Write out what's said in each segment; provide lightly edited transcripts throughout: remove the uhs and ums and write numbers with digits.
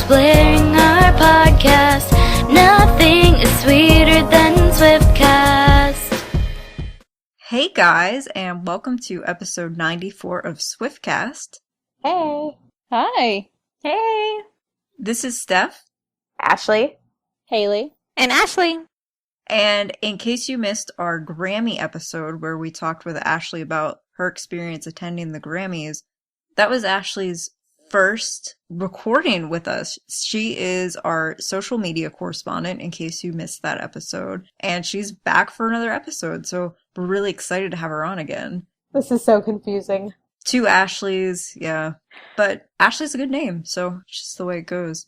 blaring our podcast. Nothing is sweeter than Swiftcast. Hey guys, and welcome to episode 94 of Swiftcast. Hey. Hi. Hey. This is Steph. Ashley. Haley. And Ashley. And in case you missed our Grammy episode where we talked with Ashley about her experience attending the Grammys, that was Ashley's first recording with us. She is our social media correspondent, in case you missed that episode. And she's back for another episode, so we're really excited to have her on again. This is so confusing. Two Ashleys, yeah. But Ashley's a good name, so it's just the way it goes.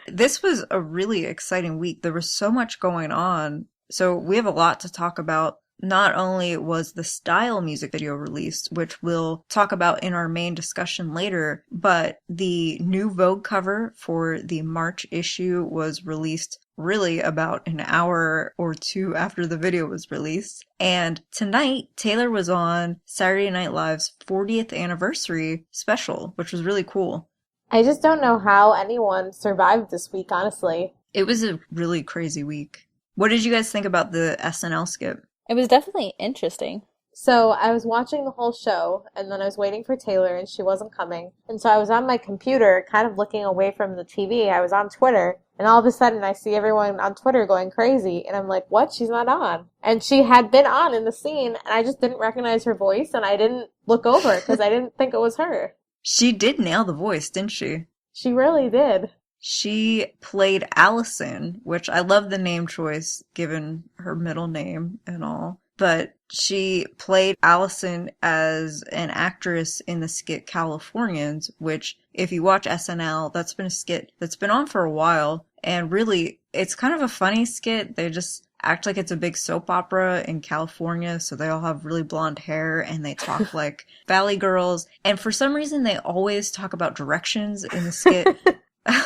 This was a really exciting week. There was so much going on. So we have a lot to talk about. Not only was the Style music video released, which we'll talk about in our main discussion later, but the new Vogue cover for the March issue was released really about an hour or two after the video was released. And tonight, Taylor was on Saturday Night Live's 40th anniversary special, which was really cool. I just don't know how anyone survived this week, honestly. It was a really crazy week. What did you guys think about the SNL skit? It was definitely interesting. So I was watching the whole show, and then I was waiting for Taylor, and she wasn't coming. And so I was on my computer, kind of looking away from the TV. I was on Twitter, and all of a sudden I see everyone on Twitter going crazy. And I'm like, what? She's not on. And she had been on in the scene, and I just didn't recognize her voice, and I didn't look over because I didn't think it was her. She did nail the voice, didn't she? She really did. She played Allison, which I love the name choice given her middle name and all. But she played Allison as an actress in the skit Californians, which if you watch SNL, that's been a skit that's been on for a while. And really, it's kind of a funny skit. They just act like it's a big soap opera in California, so they all have really blonde hair and they talk like Valley girls. And for some reason, they always talk about directions in the skit.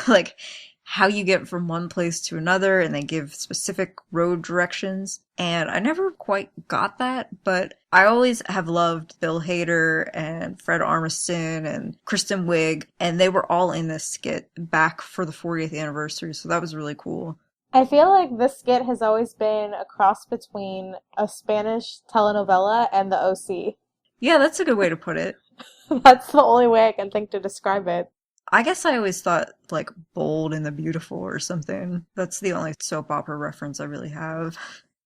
Like how you get from one place to another, and they give specific road directions. And I never quite got that, but I always have loved Bill Hader and Fred Armisen and Kristen Wiig, and they were all in this skit back for the 40th anniversary, so that was really cool. I feel like this skit has always been a cross between a Spanish telenovela and the OC. Yeah, that's a good way to put it. That's the only way I can think to describe it. I guess I always thought, like, Bold and the Beautiful or something. That's the only soap opera reference I really have.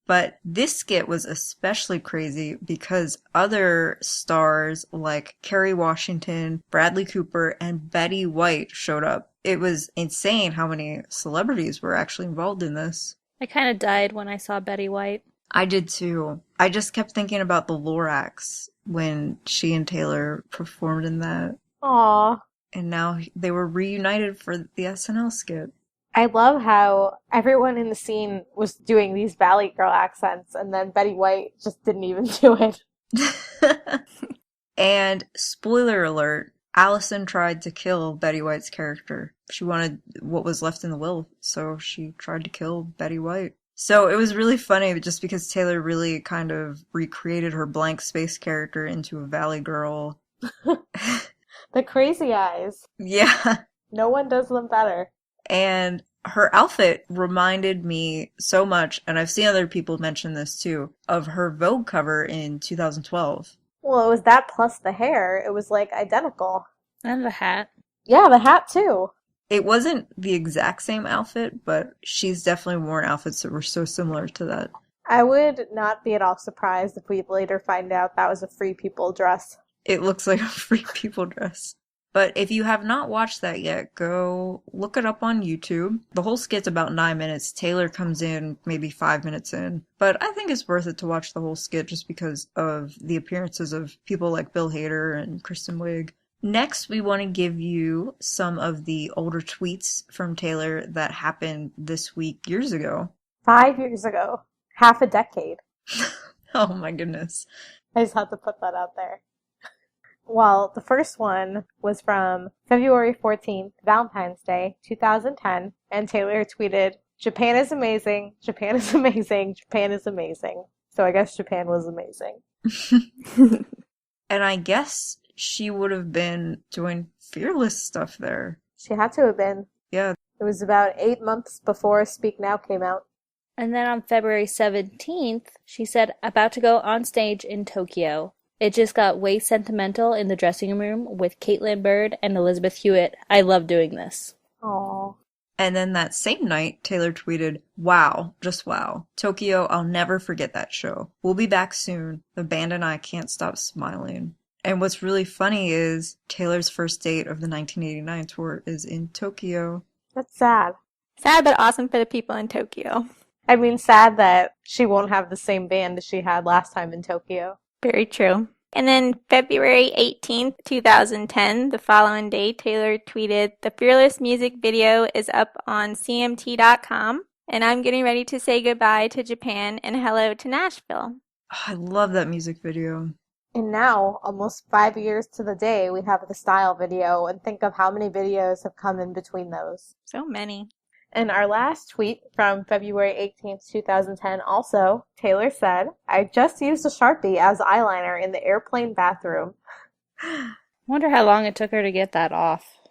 But this skit was especially crazy because other stars like Kerry Washington, Bradley Cooper, and Betty White showed up. It was insane how many celebrities were actually involved in this. I kind of died when I saw Betty White. I did too. I just kept thinking about the Lorax when she and Taylor performed in that. Aww. And now they were reunited for the SNL skit. I love how everyone in the scene was doing these Valley Girl accents, and then Betty White just didn't even do it. And spoiler alert, Allison tried to kill Betty White's character. She wanted what was left in the will, so she tried to kill Betty White. So it was really funny just because Taylor really kind of recreated her blank space character into a Valley Girl. The crazy eyes. Yeah. No one does them better. And her outfit reminded me so much, and I've seen other people mention this too, of her Vogue cover in 2012. Well, it was that plus the hair. It was, like, identical. And the hat. Yeah, the hat, too. It wasn't the exact same outfit, but she's definitely worn outfits that were so similar to that. I would not be at all surprised if we later find out that was a Free People dress. It looks like a Free People dress. But if you have not watched that yet, go look it up on YouTube. The whole skit's about 9 minutes. Taylor comes in maybe 5 minutes in. But I think it's worth it to watch the whole skit just because of the appearances of people like Bill Hader and Kristen Wiig. Next, we want to give you some of the older tweets from Taylor that happened this week years ago. 5 years ago. Half a decade. Oh my goodness. I just had to put that out there. Well, the first one was from February 14th, Valentine's Day, 2010, and Taylor tweeted, "Japan is amazing, Japan is amazing, Japan is amazing." So I guess Japan was amazing. And I guess she would have been doing Fearless stuff there. She had to have been. Yeah. It was about 8 months before Speak Now came out. And then on February 17th, she said, about to go on stage in Tokyo. It just got way sentimental in the dressing room with Caitlin Bird and Elizabeth Hewitt. I love doing this. Aww. And then that same night, Taylor tweeted, "Wow, just wow. Tokyo, I'll never forget that show. We'll be back soon. The band and I can't stop smiling." And what's really funny is Taylor's first date of the 1989 tour is in Tokyo. That's sad. Sad but awesome for the people in Tokyo. I mean, sad that she won't have the same band as she had last time in Tokyo. Very true. And then February 18th, 2010, the following day, Taylor tweeted, "The Fearless music video is up on CMT.com, and I'm getting ready to say goodbye to Japan and hello to Nashville." I love that music video. And now, almost 5 years to the day, we have the style video, and think of how many videos have come in between those. So many. And our last tweet from February 18th, 2010 also, Taylor said, "I just used a Sharpie as eyeliner in the airplane bathroom." Wonder how long it took her to get that off.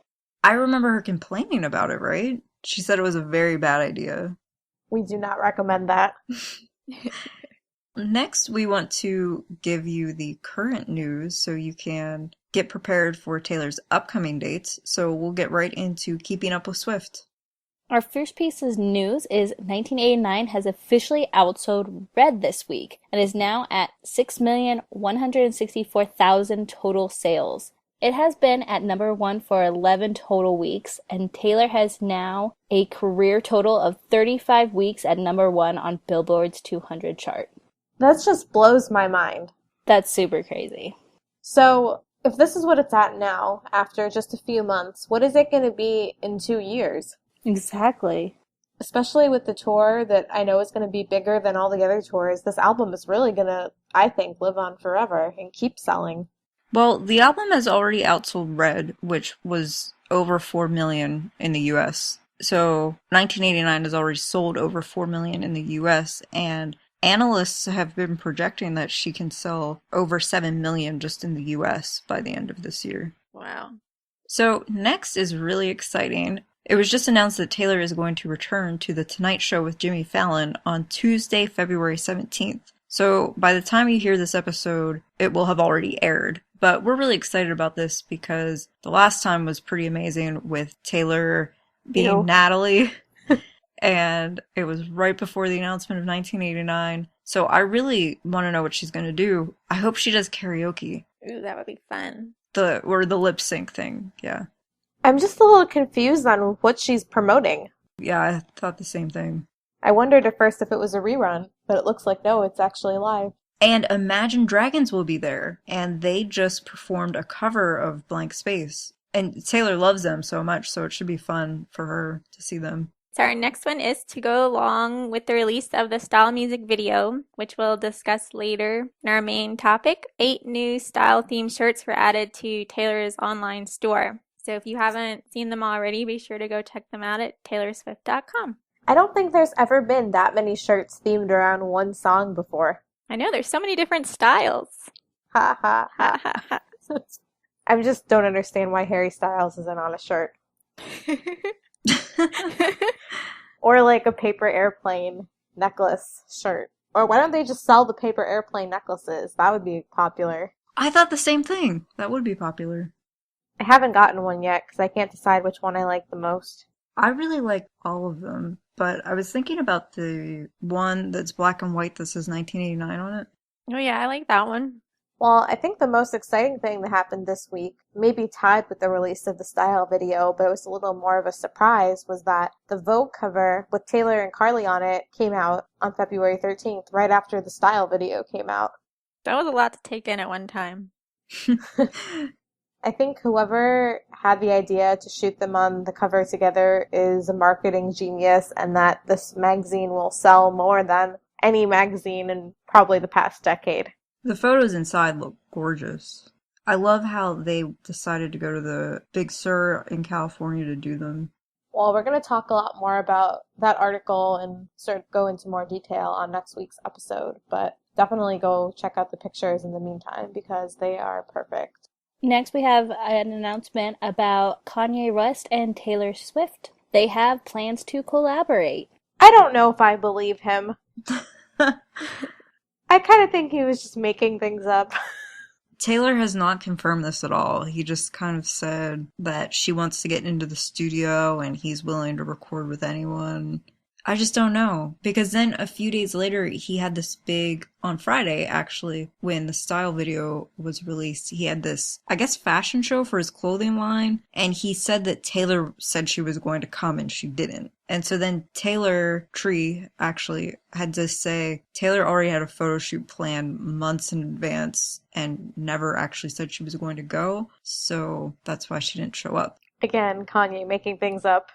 I remember her complaining about it, right? She said it was a very bad idea. We do not recommend that. Next, we want to give you the current news so you can get prepared for Taylor's upcoming dates. So we'll get right into Keeping Up with Swift. Our first piece of news is 1989 has officially outsold Red this week and is now at 6,164,000 total sales. It has been at number 1 for 11 total weeks, and Taylor has now a career total of 35 weeks at number 1 on Billboard's 200 chart. That just blows my mind. That's super crazy. So, if this is what it's at now, after just a few months, what is it going to be in 2 years? Exactly. Especially with the tour that I know is going to be bigger than all the other tours, this album is really going to, I think, live on forever and keep selling. Well, the album has already outsold Red, which was over 4 million in the US. So 1989 has already sold over 4 million in the US, and analysts have been projecting that she can sell over 7 million just in the US by the end of this year. Wow. So next is really exciting. It was just announced that Taylor is going to return to The Tonight Show with Jimmy Fallon on Tuesday, February 17th. So by the time you hear this episode, it will have already aired. But we're really excited about this because the last time was pretty amazing with Taylor being Natalie. And it was right before the announcement of 1989. So I really want to know what she's going to do. I hope she does karaoke. Ooh, that would be fun. Or the lip sync thing, yeah. I'm just a little confused on what she's promoting. Yeah, I thought the same thing. I wondered at first if it was a rerun, but it looks like no, it's actually live. And Imagine Dragons will be there, and they just performed a cover of Blank Space. And Taylor loves them so much, so it should be fun for her to see them. So our next one is to go along with the release of the style music video, which we'll discuss later in our main topic. 8 new style themed shirts were added to Taylor's online store. So if you haven't seen them already, be sure to go check them out at taylorswift.com. I don't think there's ever been that many shirts themed around one song before. I know, there's so many different styles. Ha ha Ha ha. ha ha. I just don't understand why Harry Styles isn't on a shirt. Or like a paper airplane necklace shirt. Or why don't they just sell the paper airplane necklaces? That would be popular. I thought the same thing. That would be popular. I haven't gotten one yet because I can't decide which one I like the most. I really like all of them, but I was thinking about the one that's black and white that says 1989 on it. Oh yeah, I like that one. Well, I think the most exciting thing that happened this week, maybe tied with the release of the style video, but it was a little more of a surprise, was that the Vogue cover with Taylor and Carly on it came out on February 13th, right after the style video came out. That was a lot to take in at one time. I think whoever had the idea to shoot them on the cover together is a marketing genius, and that this magazine will sell more than any magazine in probably the past decade. The photos inside look gorgeous. I love how they decided to go to the Big Sur in California to do them. Well, we're going to talk a lot more about that article and sort of go into more detail on next week's episode, but definitely go check out the pictures in the meantime because they are perfect. Next, we have an announcement about Kanye West and Taylor Swift. They have plans to collaborate. I don't know if I believe him. I kind of think he was just making things up. Taylor has not confirmed this at all. He just kind of said that she wants to get into the studio and he's willing to record with anyone. I just don't know. Because then a few days later, he had this big, on Friday actually, when the style video was released, he had this, I guess, fashion show for his clothing line. And he said that Taylor said she was going to come and she didn't. And so then Taylor Tree actually had to say Taylor already had a photo shoot planned months in advance and never actually said she was going to go. So that's why she didn't show up. Again, Kanye making things up.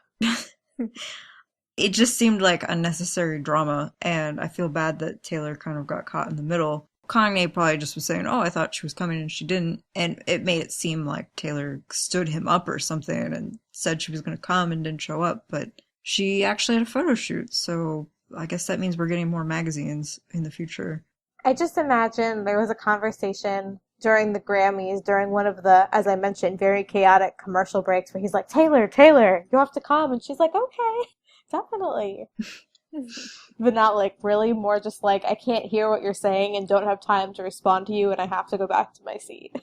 It just seemed like unnecessary drama, and I feel bad that Taylor kind of got caught in the middle. Kanye probably just was saying, oh, I thought she was coming and she didn't, and it made it seem like Taylor stood him up or something and said she was going to come and didn't show up, but she actually had a photo shoot, so I guess that means we're getting more magazines in the future. I just imagine there was a conversation during the Grammys, during one of the, as I mentioned, very chaotic commercial breaks where he's like, Taylor, you have to come, and she's like, okay. Definitely. But not like really, more just like, I can't hear what you're saying and don't have time to respond to you and I have to go back to my seat.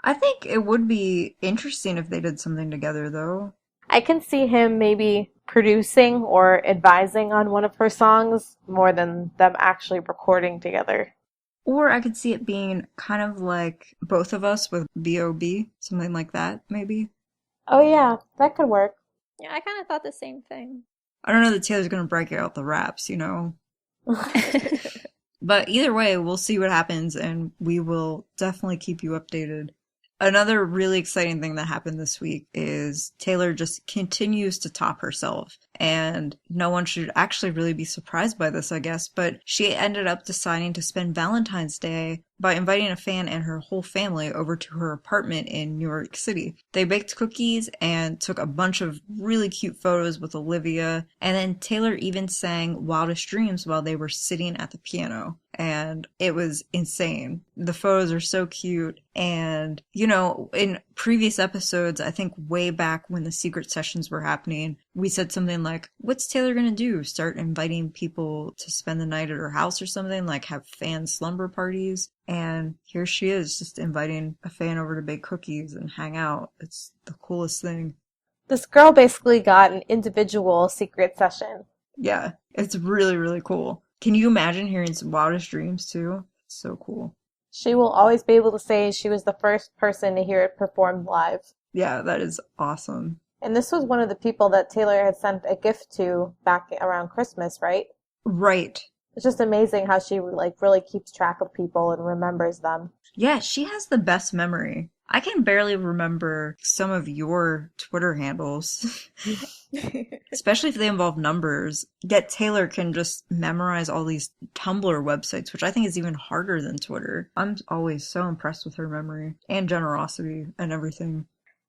I think it would be interesting if they did something together, though. I can see him maybe producing or advising on one of her songs more than them actually recording together. Or I could see it being kind of like Both of Us with B.O.B., something like that, maybe. Oh yeah, that could work. Yeah, I kind of thought the same thing. I don't know that Taylor's going to break out the raps, you know? But either way, we'll see what happens, and we will definitely keep you updated. Another really exciting thing that happened this week is Taylor just continues to top herself. And no one should actually really be surprised by this, I guess. But she ended up deciding to spend Valentine's Day by inviting a fan and her whole family over to her apartment in New York City. They baked cookies and took a bunch of really cute photos with Olivia. And then Taylor even sang Wildest Dreams while they were sitting at the piano. And it was insane. The photos are so cute. And, you know, in previous episodes, I think way back when the secret sessions were happening, we said something like, what's Taylor gonna do? Start inviting people to spend the night at her house or something? Like have fan slumber parties? And here she is, just inviting a fan over to bake cookies and hang out. It's the coolest thing. This girl basically got an individual secret session. Yeah, it's really, really cool. Can you imagine hearing some Wildest Dreams too? It's so cool. She will always be able to say she was the first person to hear it performed live. Yeah, that is awesome. And this was one of the people that Taylor had sent a gift to back around Christmas, right? Right. It's just amazing how she like really keeps track of people and remembers them. Yeah, she has the best memory. I can barely remember some of your Twitter handles, especially if they involve numbers. Yet Taylor can just memorize all these Tumblr websites, which I think is even harder than Twitter. I'm always so impressed with her memory and generosity and everything.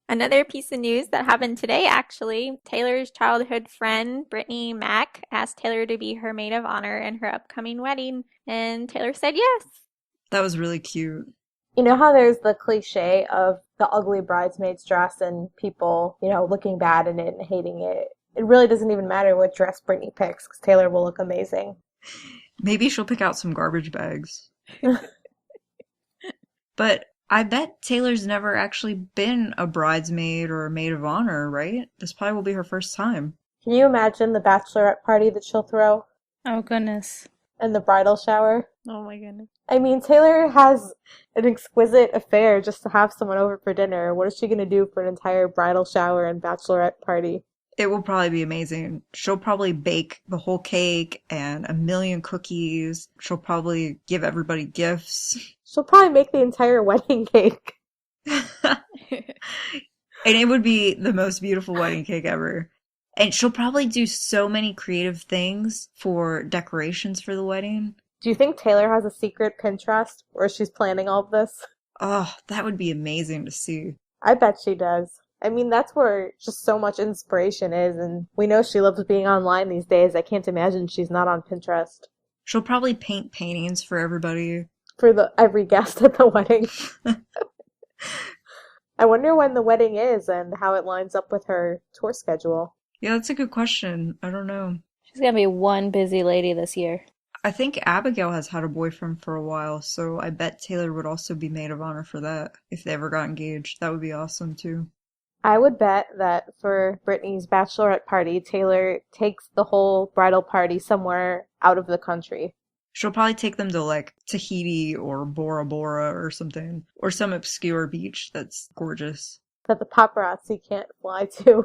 Another piece of news that happened today, actually, Taylor's childhood friend, Brittany Mack, asked Taylor to be her maid of honor in her upcoming wedding, and Taylor said yes. That was really cute. You know how there's the cliche of the ugly bridesmaid's dress and people, you know, looking bad in it and hating it? It really doesn't even matter what dress Brittany picks because Taylor will look amazing. Maybe she'll pick out some garbage bags. But I bet Taylor's never actually been a bridesmaid or a maid of honor, right? This probably will be her first time. Can you imagine the bachelorette party that she'll throw? Oh, goodness. And the bridal shower? Oh my goodness. I mean, Taylor has an exquisite affair just to have someone over for dinner. What is she going to do for an entire bridal shower and bachelorette party? It will probably be amazing. She'll probably bake the whole cake and a million cookies. She'll probably give everybody gifts. She'll probably make the entire wedding cake. And it would be the most beautiful wedding cake ever. And she'll probably do so many creative things for decorations for the wedding. Do you think Taylor has a secret Pinterest where she's planning all of this? Oh, that would be amazing to see. I bet she does. I mean, that's where just so much inspiration is, and we know she loves being online these days. I can't imagine she's not on Pinterest. She'll probably paint paintings for everybody. For every guest at the wedding. I wonder when the wedding is and how it lines up with her tour schedule. Yeah, that's a good question. I don't know. She's gonna be one busy lady this year. I think Abigail has had a boyfriend for a while, so I bet Taylor would also be maid of honor for that if they ever got engaged. That would be awesome too. I would bet that for Brittany's bachelorette party, Taylor takes the whole bridal party somewhere out of the country. She'll probably take them to like Tahiti or Bora Bora or something, or some obscure beach that's gorgeous. That the paparazzi can't fly to.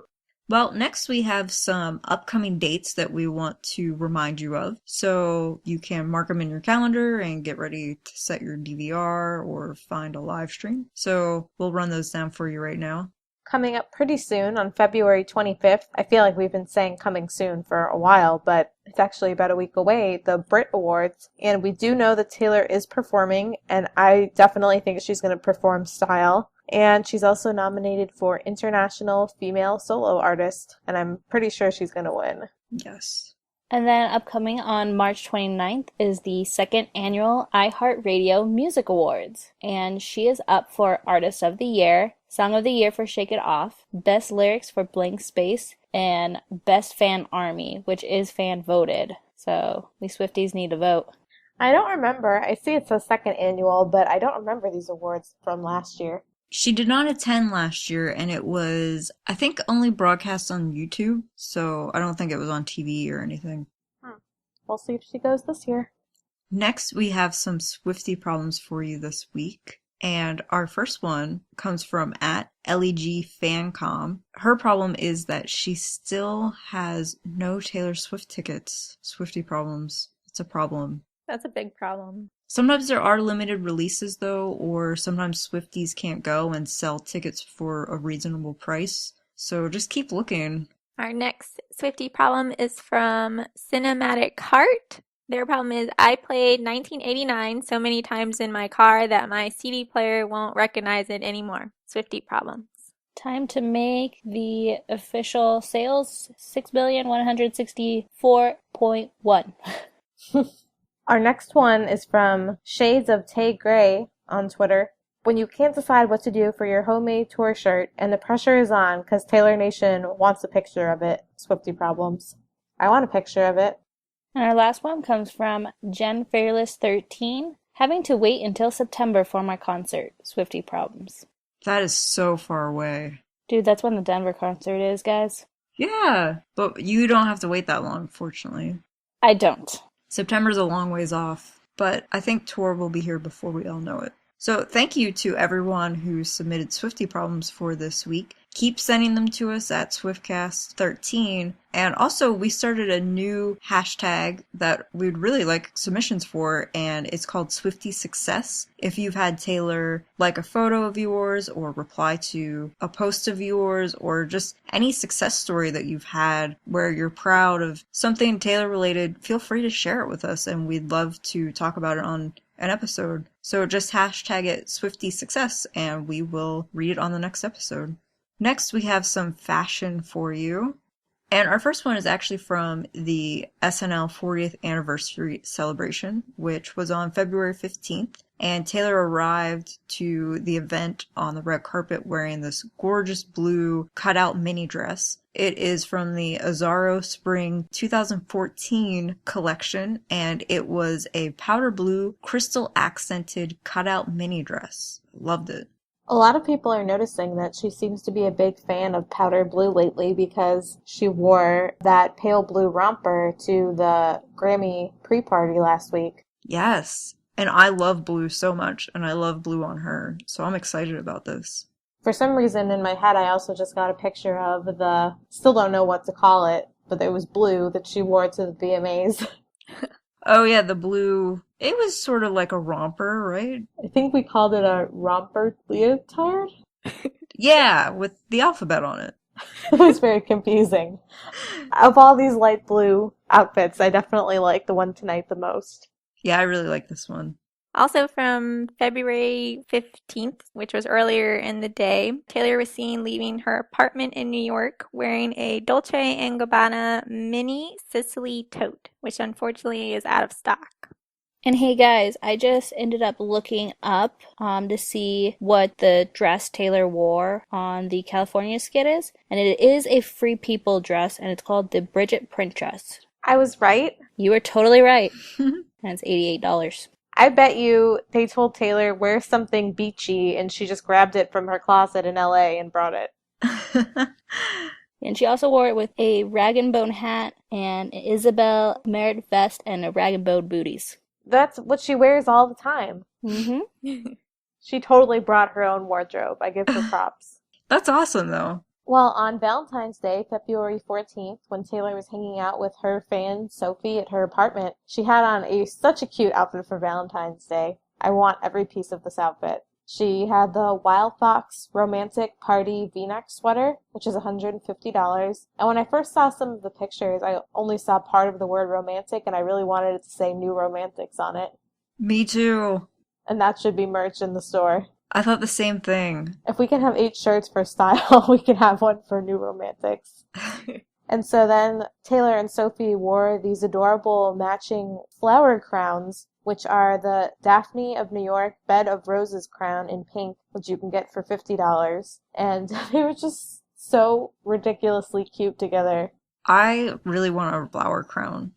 Well, next we have some upcoming dates that we want to remind you of. So you can mark them in your calendar and get ready to set your DVR or find a live stream. So we'll run those down for you right now. Coming up pretty soon on February 25th, I feel like we've been saying coming soon for a while, but it's actually about a week away, the Brit Awards. And we do know that Taylor is performing, and I definitely think she's going to perform style. And she's also nominated for International Female Solo Artist, and I'm pretty sure she's going to win. Yes. And then upcoming on March 29th is the second annual iHeartRadio Music Awards. And she is up for Artist of the Year, Song of the Year for Shake It Off, Best Lyrics for Blank Space, and Best Fan Army, which is fan voted. So we Swifties need to vote. I don't remember. I see it says second annual, but I don't remember these awards from last year. She did not attend last year, and it was, I think, only broadcast on YouTube, so I don't think it was on TV or anything. We'll see if she goes this year. Next, we have some Swiftie problems for you this week, and our first one comes from at LEGFancom. Her problem is that she still has no Taylor Swift tickets. Swiftie problems. It's a problem. That's a big problem. Sometimes there are limited releases, though, or sometimes Swifties can't go and sell tickets for a reasonable price. So just keep looking. Our next Swiftie problem is from Cinematic Heart. Their problem is, I played 1989 so many times in my car that my CD player won't recognize it anymore. Swiftie problems. Time to make the official sales 6,164.1. Our next one is from Shades of Tay Gray on Twitter. When you can't decide what to do for your homemade tour shirt and the pressure is on because Taylor Nation wants a picture of it, Swiftie problems. I want a picture of it. And our last one comes from Jen Fearless 13. Having to wait until September for my concert, Swiftie problems. That is so far away. Dude, that's when the Denver concert is, guys. Yeah, but you don't have to wait that long, fortunately. I don't. September's a long ways off, but I think tour will be here before we all know it. So thank you to everyone who submitted Swiftie problems for this week. Keep sending them to us at Swiftcast13. And also, we started a new hashtag that we'd really like submissions for, and it's called Swiftie Success. If you've had Taylor like a photo of yours, or reply to a post of yours, or just any success story that you've had where you're proud of something Taylor related, feel free to share it with us, and we'd love to talk about it on an episode. So just hashtag it Swiftie Success, and we will read it on the next episode. Next, we have some fashion for you. And our first one is actually from the SNL 40th anniversary celebration, which was on February 15th. And Taylor arrived to the event on the red carpet wearing this gorgeous blue cutout mini dress. It is from the Azzaro Spring 2014 collection, and it was a powder blue, crystal accented cutout mini dress. Loved it. A lot of people are noticing that she seems to be a big fan of powder blue lately because she wore that pale blue romper to the Grammy pre-party last week. Yes, and I love blue so much, and I love blue on her, so I'm excited about this. For some reason in my head I also just got a picture of the, still don't know what to call it, but it was blue that she wore to the VMAs. Oh yeah, the blue, it was sort of like a romper, right? I think we called it a romper leotard. Yeah, with the alphabet on it. It was very confusing. Of all these light blue outfits, I definitely like the one tonight the most. Yeah, I really like this one. Also from February 15th, which was earlier in the day, Taylor was seen leaving her apartment in New York wearing a Dolce & Gabbana mini Sicily tote, which unfortunately is out of stock. And hey guys, I just ended up looking up to see what the dress Taylor wore on the California skit is, and it is a Free People dress, and it's called the Bridget print dress. I was right. You were totally right, and it's $88. I bet you they told Taylor, wear something beachy, and she just grabbed it from her closet in LA and brought it. And she also wore it with a rag and bone hat and an Isabel Merritt vest and a rag and bone booties. That's what she wears all the time. Mm-hmm. She totally brought her own wardrobe. I give her props. That's awesome, though. Well, on Valentine's Day, February 14th, when Taylor was hanging out with her fan, Sophie, at her apartment, she had on such a cute outfit for Valentine's Day. I want every piece of this outfit. She had the Wild Fox Romantic Party V-neck sweater, which is $150. And when I first saw some of the pictures, I only saw part of the word romantic, and I really wanted it to say New Romantics on it. Me too. And that should be merch in the store. I thought the same thing. If we can have 8 shirts for style, we can have one for New Romantics. And so then Taylor and Sophie wore these adorable matching flower crowns, which are the Daphne of New York Bed of Roses crown in pink, which you can get for $50. And they were just so ridiculously cute together. I really want a flower crown.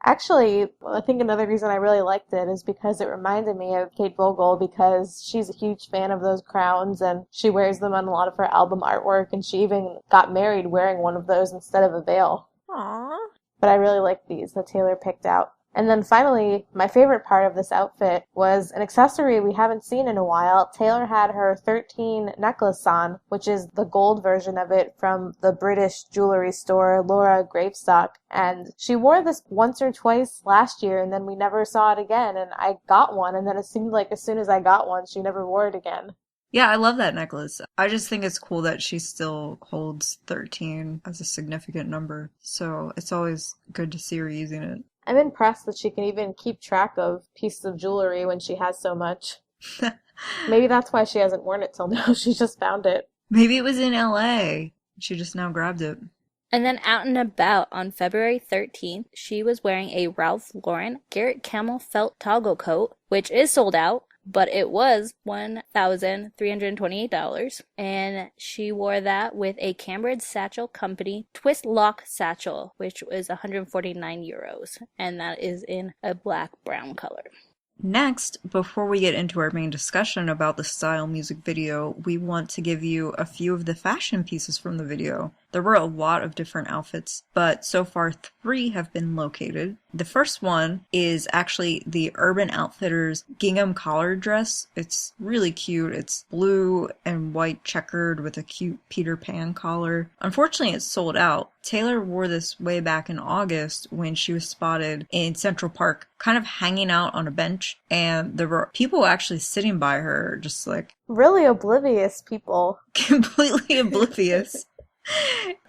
Actually, I think another reason I really liked it is because it reminded me of Kate Vogel, because she's a huge fan of those crowns and she wears them on a lot of her album artwork, and she even got married wearing one of those instead of a veil. Aww. But I really like these that Taylor picked out. And then finally, my favorite part of this outfit was an accessory we haven't seen in a while. Taylor had her 13 necklace on, which is the gold version of it from the British jewelry store Laura Gravestock. And she wore this once or twice last year, and then we never saw it again. And I got one, and then it seemed like as soon as I got one, she never wore it again. Yeah, I love that necklace. I just think it's cool that she still holds 13 as a significant number. So it's always good to see her using it. I'm impressed that she can even keep track of pieces of jewelry when she has so much. Maybe that's why she hasn't worn it till now. She just found it. Maybe it was in LA. She just now grabbed it. And then out and about on February 13th, she was wearing a Ralph Lauren Garrett Camel felt toggle coat, which is sold out, but it was $1,328. And she wore that with a Cambridge Satchel Company twist lock satchel, which was 149 euros. And that is in a black-brown color. Next, before we get into our main discussion about the style music video, we want to give you a few of the fashion pieces from the video. There were a lot of different outfits, but so far 3 have been located. The first one is actually the Urban Outfitters gingham collar dress. It's really cute. It's blue and white checkered with a cute Peter Pan collar. Unfortunately, it's sold out. Taylor wore this way back in August when she was spotted in Central Park, kind of hanging out on a bench, and there were people actually sitting by her, just like Really oblivious people. completely oblivious.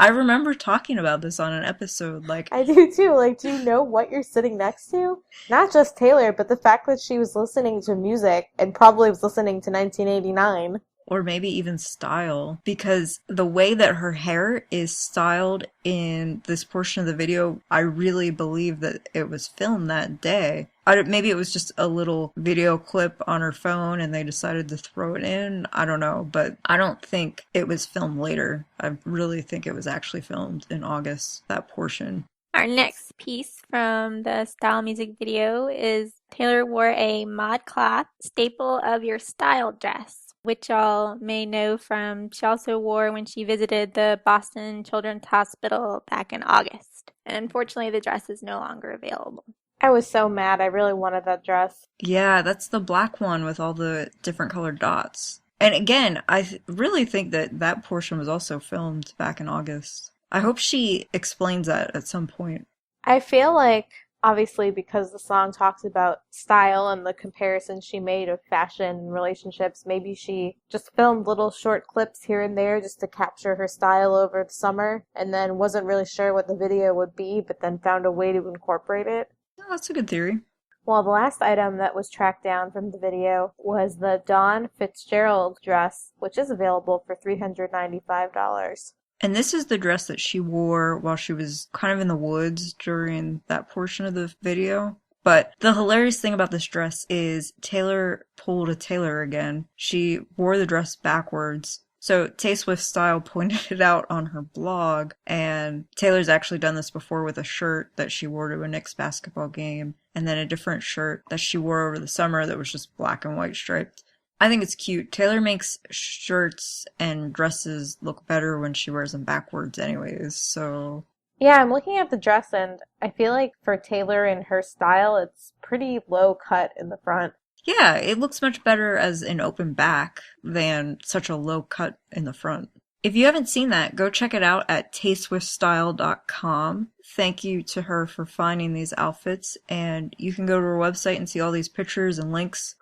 I remember talking about this on an episode, like, I do too. Like, do you know what you're sitting next to? Not just Taylor, but the fact that she was listening to music and probably was listening to 1989. or maybe even style, because the way that her hair is styled in this portion of the video, I really believe that it was filmed that day. Maybe it was just a little video clip on her phone and they decided to throw it in. I don't know, but I don't think it was filmed later. I really think it was actually filmed in August, that portion. Our next piece from the style music video is Taylor wore a ModCloth staple of your style dress, which y'all may know from she also wore when she visited the Boston Children's Hospital back in August. And unfortunately, the dress is no longer available. I was so mad. I really wanted that dress. Yeah, that's the black one with all the different colored dots. And again, I really think that that portion was also filmed back in August. I hope she explains that at some point. I feel like, obviously, because the song talks about style and the comparison she made of fashion and relationships, maybe she just filmed little short clips here and there just to capture her style over the summer, and then wasn't really sure what the video would be, but then found a way to incorporate it. Oh, that's a good theory. Well, the last item that was tracked down from the video was the Dawn Fitzgerald dress, which is available for $395. And this is the dress that she wore while she was kind of in the woods during that portion of the video. But the hilarious thing about this dress is Taylor pulled a Taylor again. She wore the dress backwards. So Tay Swift Style pointed it out on her blog, and Taylor's actually done this before with a shirt that she wore to a Knicks basketball game, and then a different shirt that she wore over the summer that was just black and white striped. I think it's cute. Taylor makes shirts and dresses look better when she wears them backwards anyways, so... Yeah, I'm looking at the dress, and I feel like for Taylor and her style, it's pretty low cut in the front. Yeah, it looks much better as an open back than such a low cut in the front. If you haven't seen that, go check it out at tayswiftstyle.com. Thank you to her for finding these outfits, and you can go to her website and see all these pictures and links.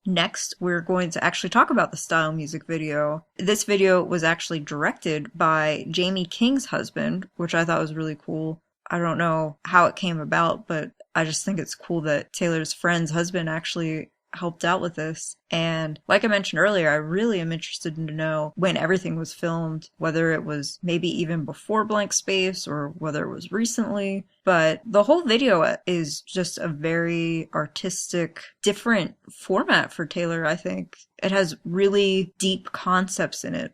Next, we're going to actually talk about the Style music video. This video was actually directed by Jamie King's husband, which I thought was really cool. I don't know how it came about, but I just think it's cool that Taylor's friend's husband actually helped out with this. And like I mentioned earlier, I really am interested to know when everything was filmed, whether it was maybe even before Blank Space or whether it was recently. But the whole video is just a very artistic, different format for Taylor, I think. It has really deep concepts in it.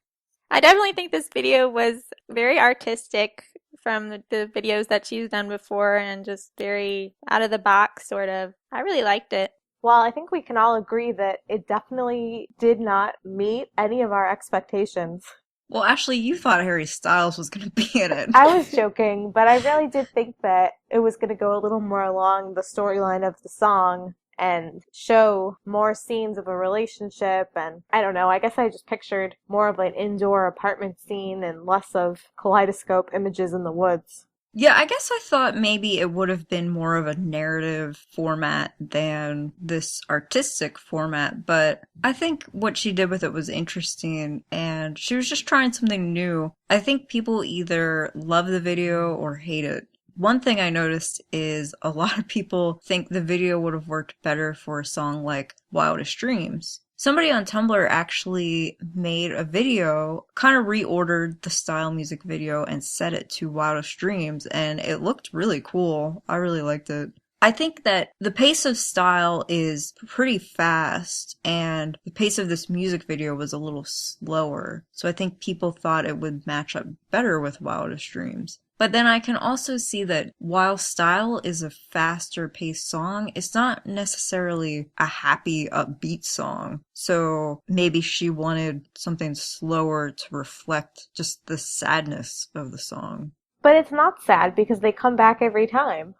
I definitely think this video was very artistic from the videos that she's done before and just very out of the box, sort of. I really liked it. Well, I think we can all agree that it definitely did not meet any of our expectations. Well, actually, you thought Harry Styles was going to be in it. I was joking, but I really did think that it was going to go a little more along the storyline of the song and show more scenes of a relationship. And I don't know, I guess I just pictured more of an indoor apartment scene and less of kaleidoscope images in the woods. Yeah, I guess I thought maybe it would have been more of a narrative format than this artistic format, but I think what she did with it was interesting, and she was just trying something new. I think people either love the video or hate it. One thing I noticed is a lot of people think the video would have worked better for a song like Wildest Dreams. Somebody on Tumblr actually made a video, kind of reordered the Style music video and set it to Wildest Dreams, and it looked really cool. I really liked it. I think that the pace of Style is pretty fast, and the pace of this music video was a little slower. So I think people thought it would match up better with Wildest Dreams. But then I can also see that while Style is a faster paced song, it's not necessarily a happy, upbeat song. So maybe she wanted something slower to reflect just the sadness of the song. But it's not sad because they come back every time.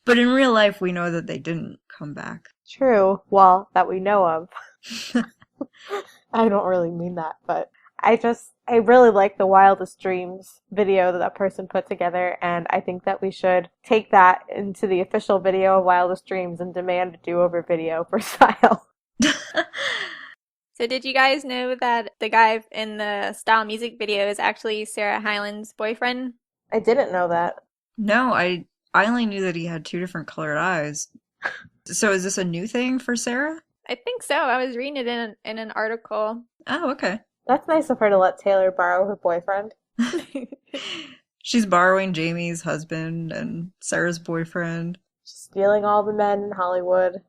But in real life, we know that they didn't come back. True. Well, that we know of. I don't really mean that, but I really like the Wildest Dreams video that person put together, and I think that we should take that into the official video of Wildest Dreams and demand a do-over video for Style. So did you guys know that the guy in the Style music video is actually Sarah Hyland's boyfriend? I didn't know that. No, I only knew that he had two different colored eyes. So is this a new thing for Sarah? I think so. I was reading it in an article. Oh, okay. That's nice of her to let Taylor borrow her boyfriend. She's borrowing Jamie's husband and Sarah's boyfriend. She's stealing all the men in Hollywood.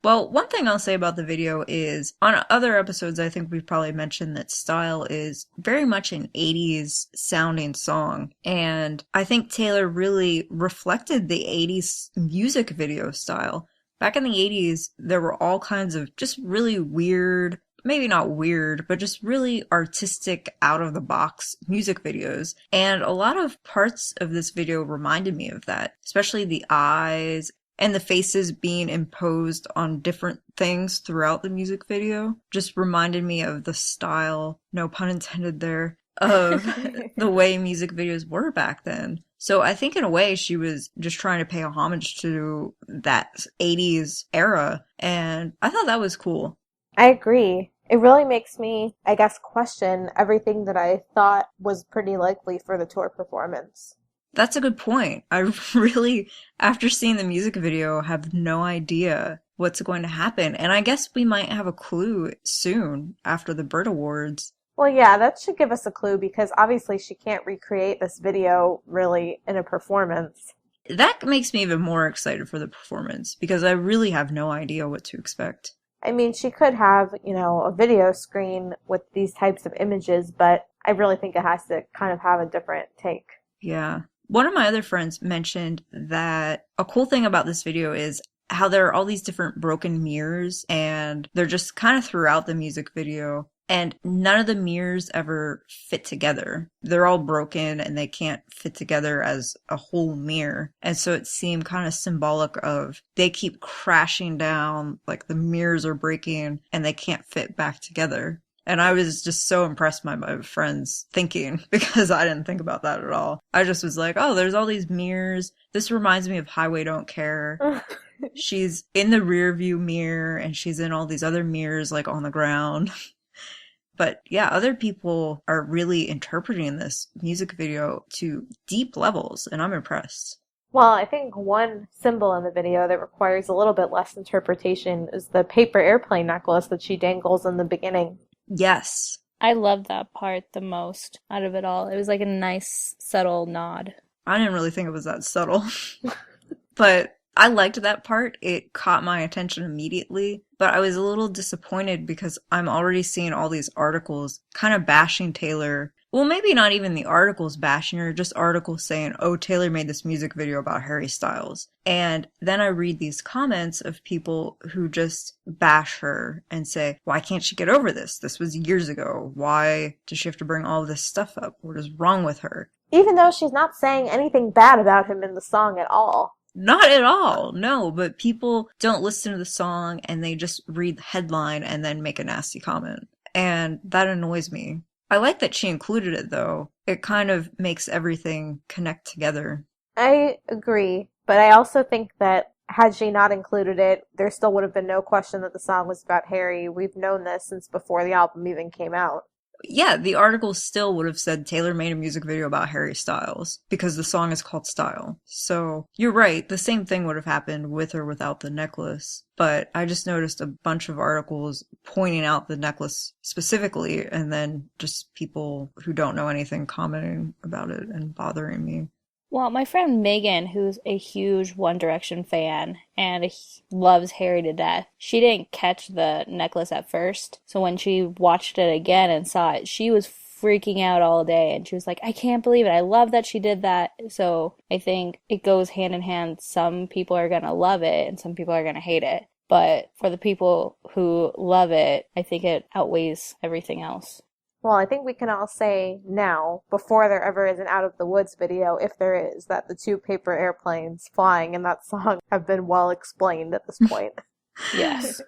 Well, one thing I'll say about the video is, on other episodes, I think we've probably mentioned that Style is very much an 80s sounding song. And I think Taylor really reflected the 80s music video style. Back in the 80s, there were all kinds of just really weird, maybe not weird, but just really artistic, out-of-the-box music videos. And a lot of parts of this video reminded me of that, especially the eyes and the faces being imposed on different things throughout the music video. Just reminded me of the style, no pun intended there, of the way music videos were back then. So I think in a way she was just trying to pay homage to that 80s era, and I thought that was cool. I agree. It really makes me, I guess, question everything that I thought was pretty likely for the tour performance. That's a good point. I really, after seeing the music video, have no idea what's going to happen. And I guess we might have a clue soon after the Brit Awards. Well, yeah, that should give us a clue because obviously she can't recreate this video really in a performance. that makes me even more excited for the performance because I really have no idea what to expect. I mean, she could have, a video screen with these types of images, but I really think it has to kind of have a different take. Yeah. One of my other friends mentioned that a cool thing about this video is how there are all these different broken mirrors and they're just kind of throughout the music video. And none of the mirrors ever fit together. They're all broken and they can't fit together as a whole mirror. And so it seemed kind of symbolic of they keep crashing down, like the mirrors are breaking and they can't fit back together. And I was just so impressed by my friend's thinking because I didn't think about that at all. I just was like, oh, there's all these mirrors. This reminds me of Highway Don't Care. She's in the rear view mirror and she's in all these other mirrors like on the ground. But yeah, other people are really interpreting this music video to deep levels, and I'm impressed. Well, I think one symbol in the video that requires a little bit less interpretation is the paper airplane necklace that she dangles in the beginning. Yes. I love that part the most out of it all. It was like a nice, subtle nod. I didn't really think it was that subtle. But I liked that part. It caught my attention immediately, but I was a little disappointed because I'm already seeing all these articles kind of bashing Taylor. Well, maybe not even the articles bashing her, just articles saying, oh, Taylor made this music video about Harry Styles. And then I read these comments of people who just bash her and say, why can't she get over this? This was years ago. Why does she have to bring all this stuff up? What is wrong with her? Even though she's not saying anything bad about him in the song at all. Not at all, no, but people don't listen to the song and they just read the headline and then make a nasty comment. And that annoys me. I like that she included it though. It kind of makes everything connect together. I agree, but I also think that had she not included it, there still would have been no question that the song was about Harry. We've known this since before the album even came out. Yeah, the article still would have said Taylor made a music video about Harry Styles because the song is called Style. So you're right, the same thing would have happened with or without the necklace. But I just noticed a bunch of articles pointing out the necklace specifically and then just people who don't know anything commenting about it and bothering me. Well, my friend Megan, who's a huge One Direction fan and loves Harry to death, she didn't catch the necklace at first. So when she watched it again and saw it, she was freaking out all day. And she was like, I can't believe it. I love that she did that. So I think it goes hand in hand. Some people are going to love it and some people are going to hate it. But for the people who love it, I think it outweighs everything else. Well, I think we can all say now, before there ever is an Out of the Woods video, if there is, that the two paper airplanes flying in that song have been well explained at this point. Yes.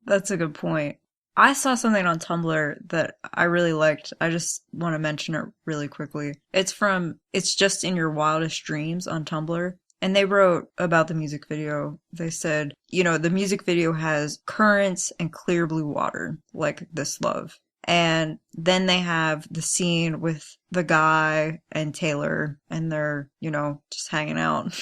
That's a good point. I saw something on Tumblr that I really liked. I just want to mention it really quickly. It's from It's Just in Your Wildest Dreams on Tumblr. And they wrote about the music video. They said, the music video has currents and clear blue water, like This Love. And then they have the scene with the guy and Taylor, and they're, just hanging out.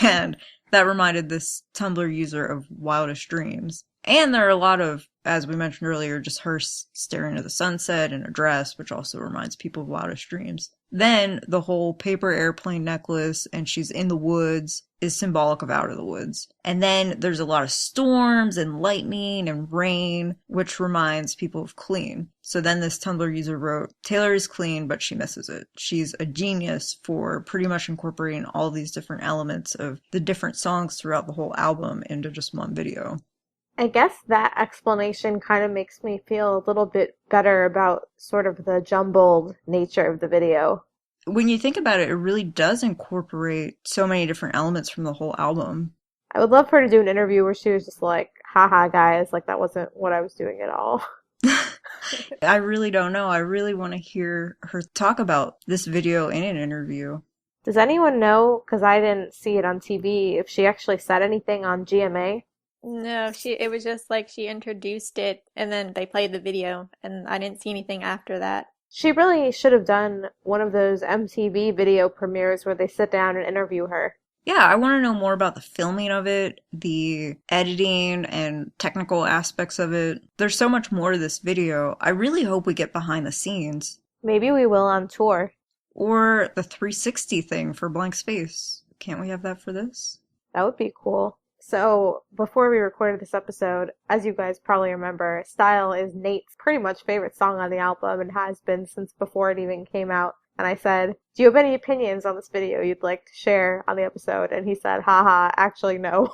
And that reminded this Tumblr user of Wildest Dreams. And there are a lot of, as we mentioned earlier, just her staring at the sunset in a dress, which also reminds people of Wildest Dreams. Then the whole paper airplane necklace, and she's in the woods, is symbolic of Out of the Woods. And then there's a lot of storms and lightning and rain, which reminds people of Clean. So then this Tumblr user wrote, Taylor is clean, but she misses it. She's a genius for pretty much incorporating all these different elements of the different songs throughout the whole album into just one video. I guess that explanation kind of makes me feel a little bit better about sort of the jumbled nature of the video. When you think about it, it really does incorporate so many different elements from the whole album. I would love for her to do an interview where she was just like, haha guys, like that wasn't what I was doing at all. I really don't know. I really want to hear her talk about this video in an interview. Does anyone know, because I didn't see it on TV, if she actually said anything on GMA? No, it was just like she introduced it and then they played the video and I didn't see anything after that. She really should have done one of those MTV video premieres where they sit down and interview her. Yeah, I want to know more about the filming of it, the editing and technical aspects of it. There's so much more to this video. I really hope we get behind the scenes. Maybe we will on tour. Or the 360 thing for Blank Space. Can't we have that for this? That would be cool. So, before we recorded this episode, as you guys probably remember, Style is Nate's pretty much favorite song on the album and has been since before it even came out. And I said, do you have any opinions on this video you'd like to share on the episode? And he said, haha, actually no.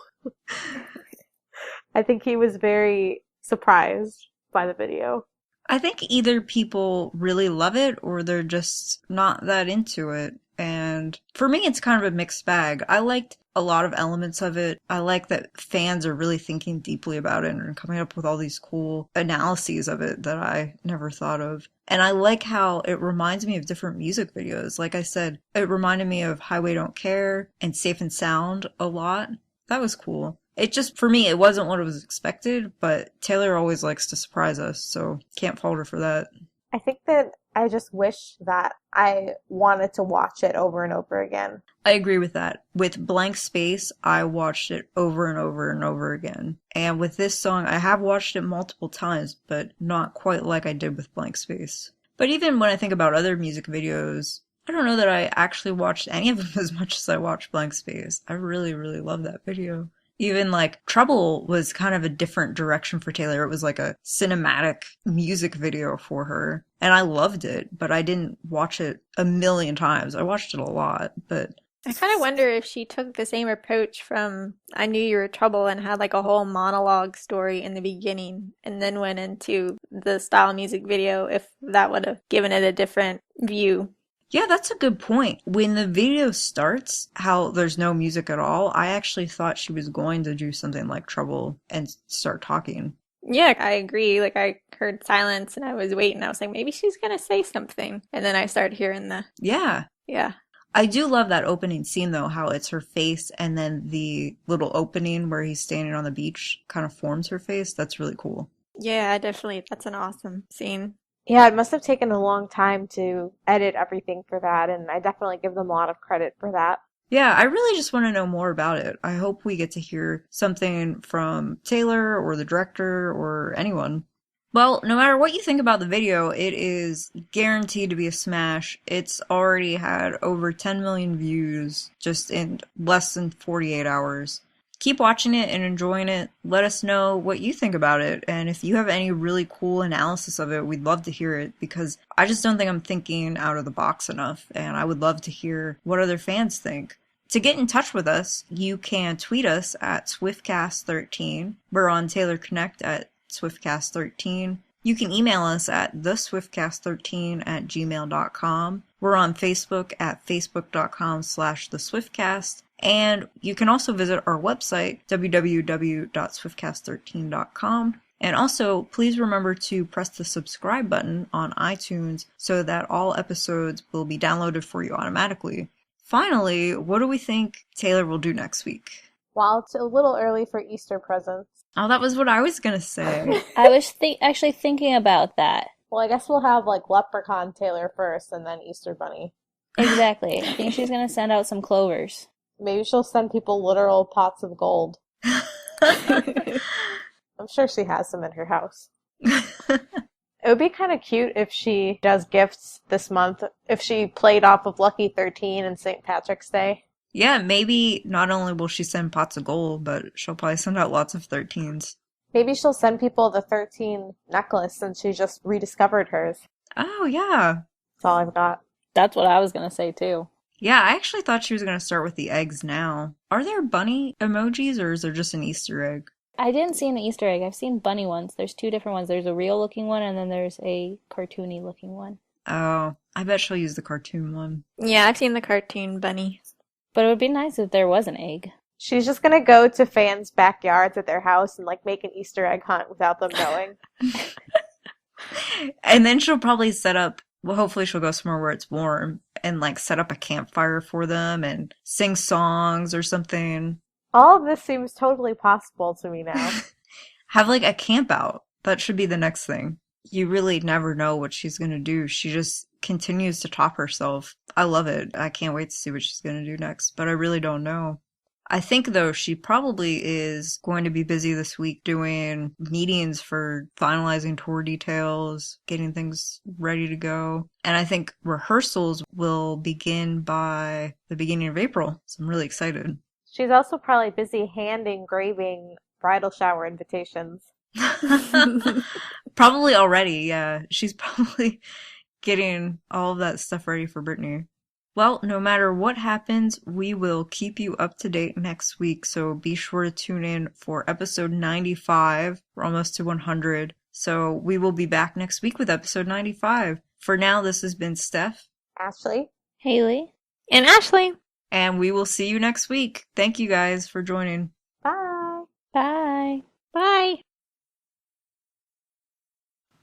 I think he was very surprised by the video. I think either people really love it or they're just not that into it. And for me, it's kind of a mixed bag. I liked a lot of elements of it. I like that fans are really thinking deeply about it and coming up with all these cool analyses of it that I never thought of. And I like how it reminds me of different music videos. Like I said, it reminded me of Highway Don't Care and Safe and Sound a lot. That was cool. It just, for me, it wasn't what was expected, but Taylor always likes to surprise us, so can't fault her for that. I think that I just wish that I wanted to watch it over and over again. I agree with that. With Blank Space, I watched it over and over and over again. And with this song, I have watched it multiple times, but not quite like I did with Blank Space. But even when I think about other music videos, I don't know that I actually watched any of them as much as I watched Blank Space. I really, really love that video. Even like Trouble was kind of a different direction for Taylor. It was like a cinematic music video for her. And I loved it, but I didn't watch it a million times. I watched it a lot, but I kind of wonder if she took the same approach from I Knew You Were Trouble and had like a whole monologue story in the beginning and then went into the style music video, if that would have given it a different view. yeah, that's a good point. When the video starts, how there's no music at all, I actually thought she was going to do something like Trouble and start talking. Yeah, I agree. Like I heard silence and I was waiting. I was like, maybe she's going to say something. And then I started hearing Yeah. yeah. I do love that opening scene, though, how it's her face and then the little opening where he's standing on the beach kind of forms her face. That's really cool. Yeah, definitely. That's an awesome scene. Yeah, it must have taken a long time to edit everything for that, and I definitely give them a lot of credit for that. Yeah, I really just want to know more about it. I hope we get to hear something from Taylor or the director or anyone. Well, no matter what you think about the video, it is guaranteed to be a smash. It's already had over 10 million views just in less than 48 hours. Keep watching it and enjoying it. Let us know what you think about it. And if you have any really cool analysis of it, we'd love to hear it because I just don't think I'm thinking out of the box enough. And I would love to hear what other fans think. To get in touch with us, you can tweet us at Swiftcast13. We're on Taylor Connect at Swiftcast13. You can email us at theswiftcast13@gmail.com. We're on Facebook at facebook.com/theswiftcast. And you can also visit our website, www.swiftcast13.com. And also, please remember to press the subscribe button on iTunes so that all episodes will be downloaded for you automatically. Finally, what do we think Taylor will do next week? Well, it's a little early for Easter presents. Oh, that was what I was going to say. I was actually thinking about that. Well, I guess we'll have like Leprechaun Taylor first and then Easter Bunny. Exactly. I think she's going to send out some clovers. Maybe she'll send people literal pots of gold. I'm sure she has some in her house. It would be kind of cute if she does gifts this month, if she played off of Lucky 13 and St. Patrick's Day. Yeah, maybe not only will she send pots of gold, but she'll probably send out lots of 13s. Maybe she'll send people the 13 necklace since she just rediscovered hers. Oh, yeah. That's all I've got. That's what I was going to say, too. Yeah, I actually thought she was going to start with the eggs now. Are there bunny emojis or is there just an Easter egg? I didn't see an Easter egg. I've seen bunny ones. There's two different ones. There's a real-looking one, and then there's a cartoony-looking one. Oh, I bet she'll use the cartoon one. Yeah, I've seen the cartoon bunny. But it would be nice if there was an egg. She's just gonna go to fans' backyards at their house and like make an Easter egg hunt without them knowing. And then she'll probably set up, well, hopefully she'll go somewhere where it's warm and like set up a campfire for them and sing songs or something. All of this seems totally possible to me now. Have like a camp out. That should be the next thing. You really never know what she's going to do. She just continues to top herself. I love it. I can't wait to see what she's going to do next, but I really don't know. I think, though, she probably is going to be busy this week doing meetings for finalizing tour details, getting things ready to go. And I think rehearsals will begin by the beginning of April. So I'm really excited. She's also probably busy hand engraving bridal shower invitations. Probably already, yeah. She's probably getting all of that stuff ready for Brittany. Well, no matter what happens, we will keep you up to date next week, so be sure to tune in for episode 95. We're almost to 100, so we will be back next week with episode 95. For now, this has been Steph. Ashley? Haley? And Ashley. And we will see you next week. Thank you guys for joining. Bye! Bye. Bye.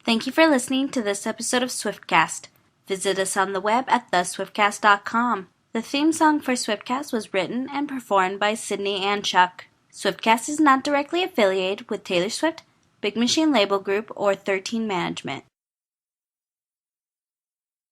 Thank you for listening to this episode of Swiftcast. Visit us on the web at theswiftcast.com. The theme song for Swiftcast was written and performed by Sydney and Chuck. Swiftcast is not directly affiliated with Taylor Swift, Big Machine Label Group, or 13 Management.